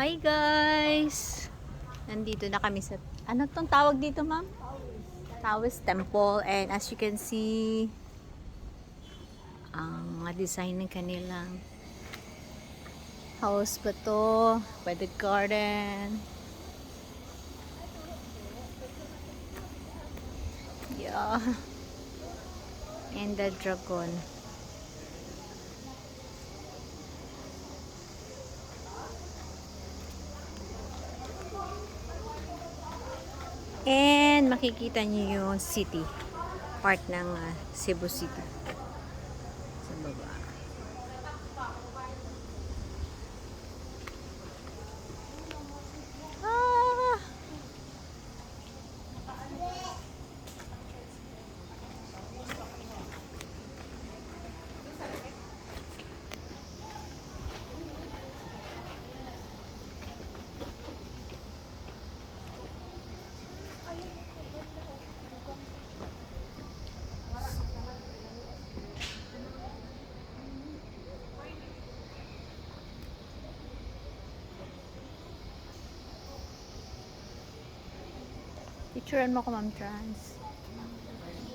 Hi guys! Nandito na kami sa, ano tong tawag dito ma'am? Taoist Temple, and as you can see, ang mga design ng kanilang house ba to? Pwede garden. Yeah. And the dragon. And makikita niyo yung city. Part ng Cebu City. Sa baba. Ah! Picturean mo ko, Ma'am Trans.